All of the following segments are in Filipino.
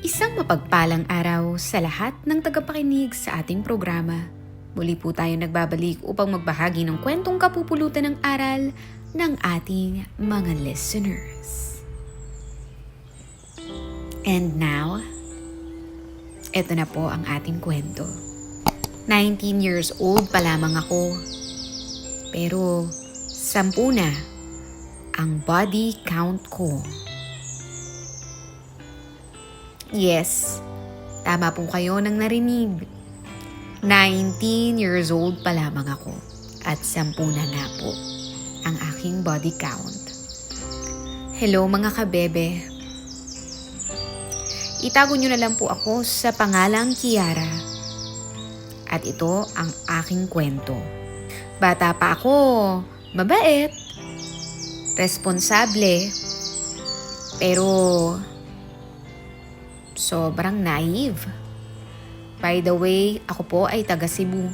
Isang mapagpalang araw sa lahat ng tagapakinig sa ating programa. Muli po tayo nagbabalik upang magbahagi ng kwentong kapupulutan ng aral ng ating mga listeners. And now, eto na po ang ating kwento. 19 years old pa lamang ako. Pero 10 na ang body count ko. Yes, tama po kayo nang narinig. 19 years old pa lamang ako at 10 na nga po ang aking body count. Hello mga kabebe. Itago nyo na lang po ako sa pangalang Kiara. At ito ang aking kwento. Bata pa ako, mabait, responsable, pero sobrang naive. By the way, ako po ay taga Cebu.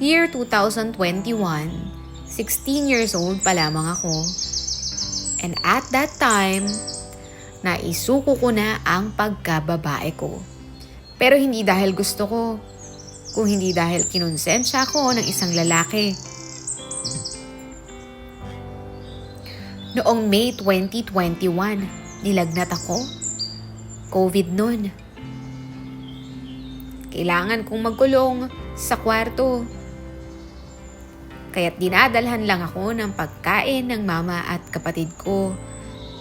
Year 2021, 16 years old pa lamang ako. And at that time, naisuko ko na ang pagkababae ko. Pero hindi dahil gusto ko, kung hindi dahil kinonsensya ko ng isang lalaki. Noong May 2021, nilagnat ako. COVID nun. Kailangan kong magkulong sa kwarto. Kaya't dinadalhan lang ako ng pagkain ng mama at kapatid ko.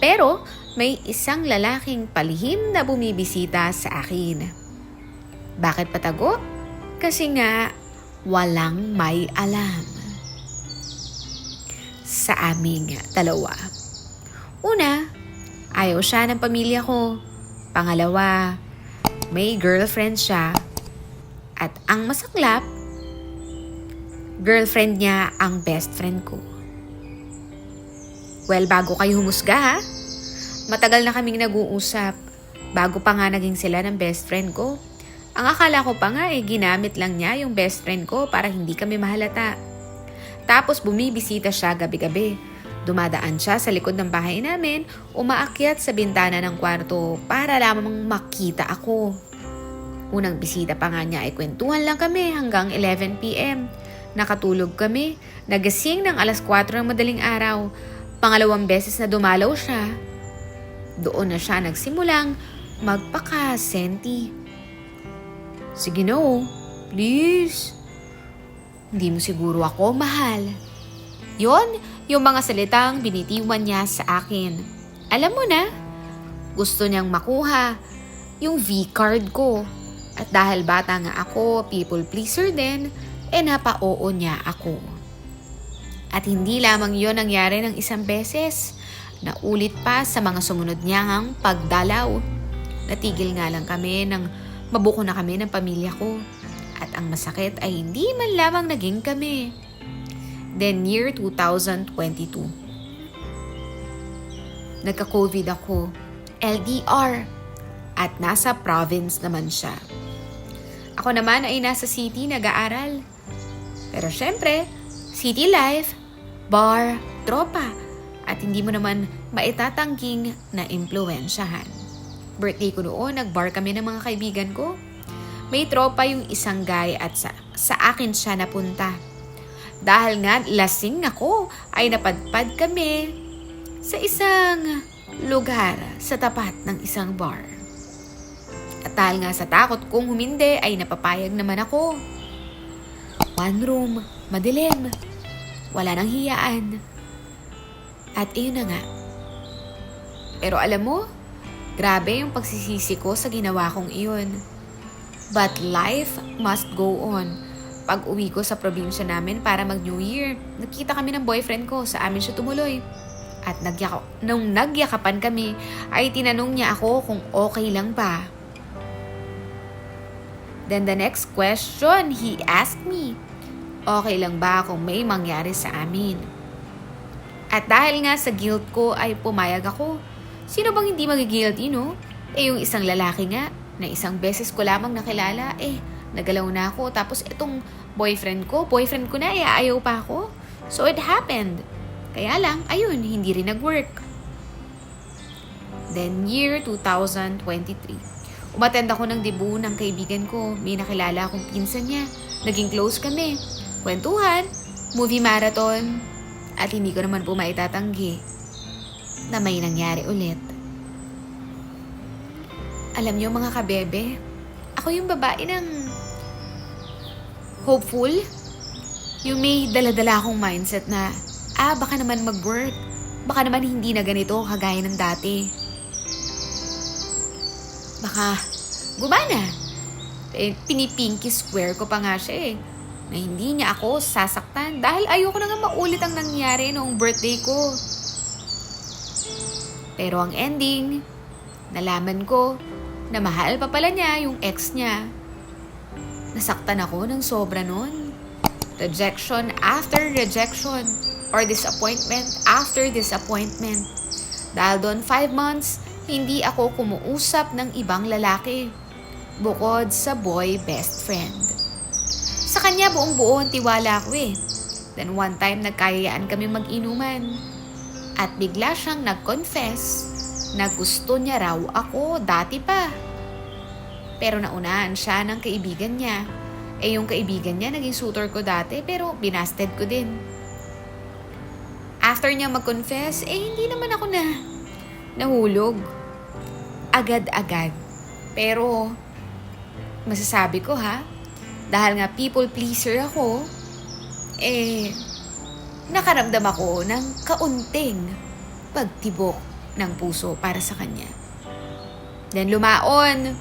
Pero may isang lalaking palihim na bumibisita sa akin. Bakit patago? Kasi nga walang may alam sa aming dalawa. Una, ayaw siya ng pamilya ko. Pangalawa, may girlfriend siya. At ang masaklap, girlfriend niya ang best friend ko. Well, bago kayo humusga ha, matagal na kaming nag-uusap. Bago pa nga naging sila ng best friend ko. Ang akala ko pa nga ginamit lang niya yung best friend ko para hindi kami mahalata. Tapos bumibisita siya gabi-gabi. Dumadaan siya sa likod ng bahay namin, umaakyat sa bintana ng kwarto para lamang makita ako. Unang bisita pa nga niya ay kwentuhan lang kami hanggang 11 p.m. Nakatulog kami, nagising ng alas 4 ng madaling araw. Pangalawang beses na dumalaw siya. Doon na siya nagsimulang magpaka-senti. Sige no, please. Hindi mo siguro ako mahal. Yon, yung mga salitang binitiwan niya sa akin. Alam mo na, gusto niyang makuha yung V-card ko. At dahil bata nga ako, people pleaser din, napa-oo niya ako. At hindi lamang yon nangyari ng isang beses. Naulit pa sa mga sumunod niyang pagdalaw. Natigil nga lang kami nang mabuko na kami ng pamilya ko. At ang masakit ay hindi man lamang naging kami. Then year 2022. Nagka-COVID ako. LDR. At nasa province naman siya. Ako naman ay nasa city nag-aaral. Pero syempre, city life, bar, tropa. At hindi mo naman maitatangging na impluwensyahan. Birthday ko noon, nag-bar kami ng mga kaibigan ko. May tropa yung isang guy at sa akin siya napunta. Dahil nga lasing ako ay napadpad kami sa isang lugar sa tapat ng isang bar. At dahil nga sa takot kong humindi ay napapayag naman ako. One room, madilim, wala nang hiyaan. At iyon na nga. Pero alam mo, grabe yung pagsisisi ko sa ginawa kong iyon. But life must go on. Pag uwi ko sa probinsya namin para mag-New Year, nakita kami ng boyfriend ko, sa amin siya tumuloy. At nung nagyakapan kami, ay tinanong niya ako kung okay lang ba. Then the next question, he asked me, okay lang ba kung may mangyari sa amin? At dahil nga sa guilt ko ay pumayag ako. Sino bang hindi magigilty, no? Yung isang lalaki nga, na isang beses ko lamang nakilala, nagalaw na ako. Tapos itong boyfriend ko na, ayaw pa ako. So it happened. Kaya lang, ayun, hindi rin nag-work. Then year 2023. Umattend ako ng debut ng kaibigan ko. May nakilala akong pinsan niya. Naging close kami. Kwentuhan, movie marathon, at hindi ko naman po maitatanggi na may nangyari ulit. Alam niyo mga kabebe, ako yung babae ng hopeful. Yung may dala-dala akong mindset na, baka naman mag-work. Baka naman hindi na ganito kagaya ng dati. Baka gumana. Pinipinky square ko pa nga siya na hindi niya ako sasaktan dahil ayoko na nga maulit ang nangyari noong birthday ko. Pero ang ending, nalaman ko na mahal pa pala niya yung ex niya. Nasaktan ako ng sobra nun. Rejection after rejection or disappointment after disappointment. Dahil doon 5 months, hindi ako kumuusap ng ibang lalaki bukod sa boy best friend. Sa kanya buong buo ang tiwala ko Then one time nagkayayaan kami mag-inuman at bigla siyang nag-confess na gusto niya raw ako dati pa. Pero naunahan siya ng kaibigan niya. Yung kaibigan niya naging suitor ko dati pero binasted ko din. After niya mag-confess, hindi naman ako nahulog. Agad-agad. Pero masasabi ko dahil nga people pleaser ako, nakaramdam ako ng kaunting pagtibok ng puso para sa kanya. Then lumaon,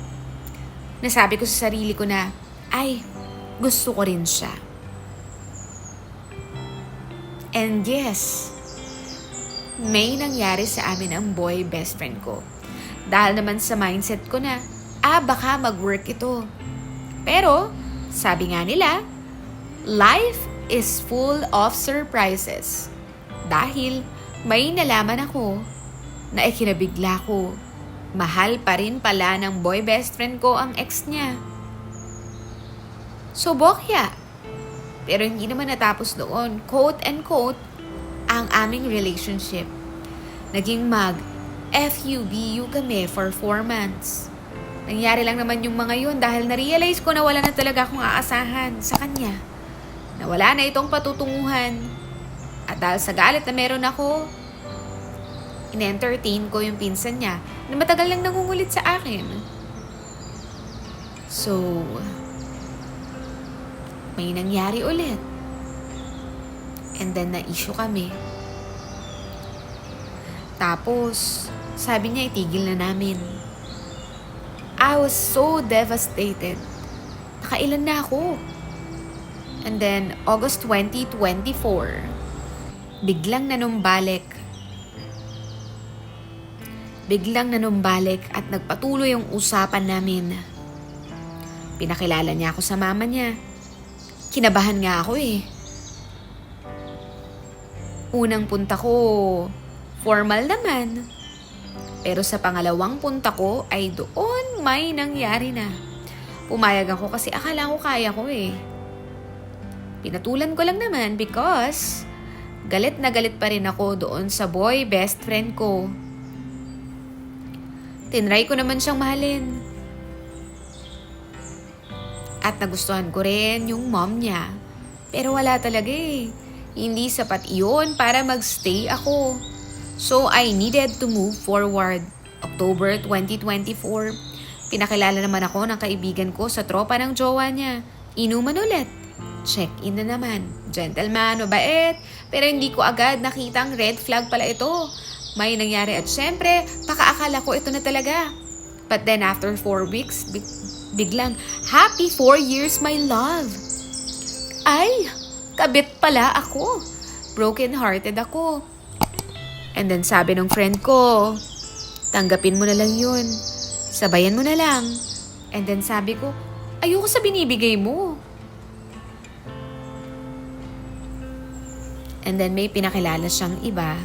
nasabi ko sa sarili ko na, gusto ko rin siya. And yes, may nangyari sa amin ang boy best friend ko. Dahil naman sa mindset ko na, baka mag-work ito. Pero, sabi nga nila, life is full of surprises. Dahil may nalaman ako na ikinabigla ko. Mahal pa rin pala ng boy best friend ko ang ex niya. So, bokya. Pero hindi naman natapos doon. Quote and quote, ang aming relationship. Naging FUBU kami for 4 months. Nangyari lang naman yung mga yun dahil na-realize ko na wala na talaga akong aasahan sa kanya. Na wala na itong patutunguhan. At dahil sa galit na meron ako, in-entertain ko yung pinsan niya na matagal lang nangungulit sa akin. So, may nangyari ulit. And then na-issue kami. Tapos, sabi niya itigil na namin. I was so devastated. Nakailan na ako. And then, August 2024, biglang nanumbalik at nagpatuloy yung usapan namin. Pinakilala niya ako sa mama niya. Kinabahan nga ako Unang punta ko, formal naman. Pero sa pangalawang punta ko ay doon may nangyari na. Pumayag ako kasi akala ko kaya ko Pinatulan ko lang naman because galit na galit pa rin ako doon sa boy best friend ko. Tinry ko naman siyang mahalin. At nagustuhan ko rin yung mom niya. Pero wala talaga Hindi sapat iyon para magstay ako. So I needed to move forward. October 2024, pinakilala naman ako ng kaibigan ko sa tropa ng jowa niya. Inuman ulit. Check-in na naman. Gentleman, mabait. Pero hindi ko agad nakitang red flag pala ito. May nangyari at syempre, pakaakala ko ito na talaga. But then after 4 weeks, biglang, happy 4 years my love. Ay, kabit pala ako. Broken hearted ako. And then sabi ng friend ko, tanggapin mo na lang yun. Sabayan mo na lang. And then sabi ko, ayoko sa binibigay mo. And then may pinakilala siyang iba.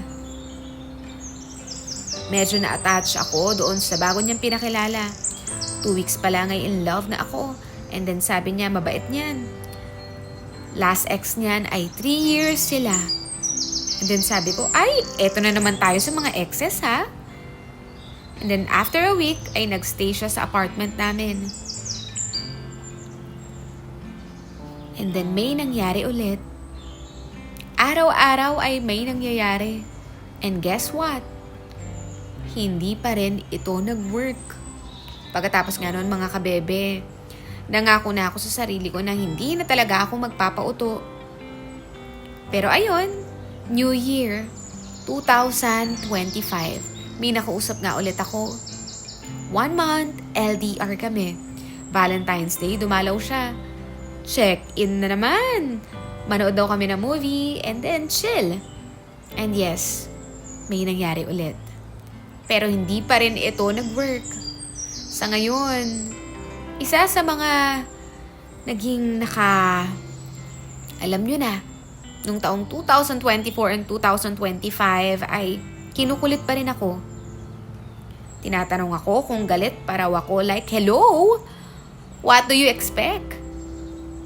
Medyo na-attach ako doon sa bago niyang pinakilala. 2 weeks pa lang ay in love na ako. And then sabi niya, mabait niyan. Last ex niyan ay 3 years sila. And then sabi ko, ay, eto na naman tayo sa mga exes And then after a week, ay nagstay siya sa apartment namin. And then may nangyari ulit. Araw-araw ay may nangyayari. And guess what? Hindi pa rin ito nag-work. Pagkatapos nga noon mga kabebe, nangako na ako sa sarili ko na hindi na talaga ako magpapauto. Pero ayun, New Year, 2025, may nakausap nga ulit ako. 1 month, LDR kami. Valentine's Day, dumalaw siya. Check-in na naman. Manood daw kami ng movie and then chill. And yes, may nangyari ulit. Pero hindi pa rin ito nag-work. Sa ngayon, isa sa mga naging alam nyo na, nung taong 2024 and 2025 ay kinukulit pa rin ako. Tinatanong ako kung galit pa raw ako like, hello? What do you expect?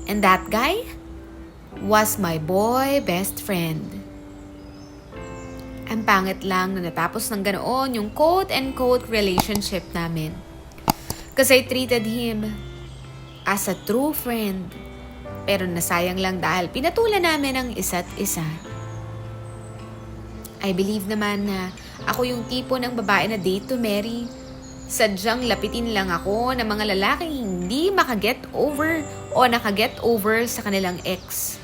And that guy was my boy best friend. Ang pangit lang na natapos ng ganoon yung quote-and-quote relationship namin. Kasi I treated him as a true friend. Pero nasayang lang dahil pinatulan namin ang isa't isa. I believe naman na ako yung tipo ng babae na date to marry. Sadyang lapitin lang ako ng mga lalaking hindi makaget over o nakaget over sa kanilang ex.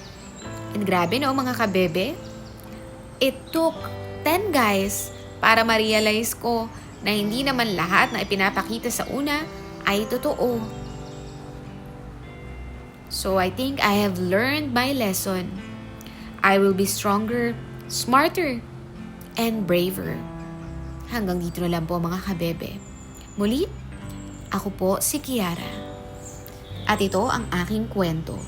And grabe no mga kabebe, it took 10 guys para ma-realize ko na hindi naman lahat na ipinapakita sa una ay totoo. So I think I have learned my lesson. I will be stronger, smarter, and braver. Hanggang dito na lang po mga kabebe. Muli, ako po si Kiara. At ito ang aking kwento.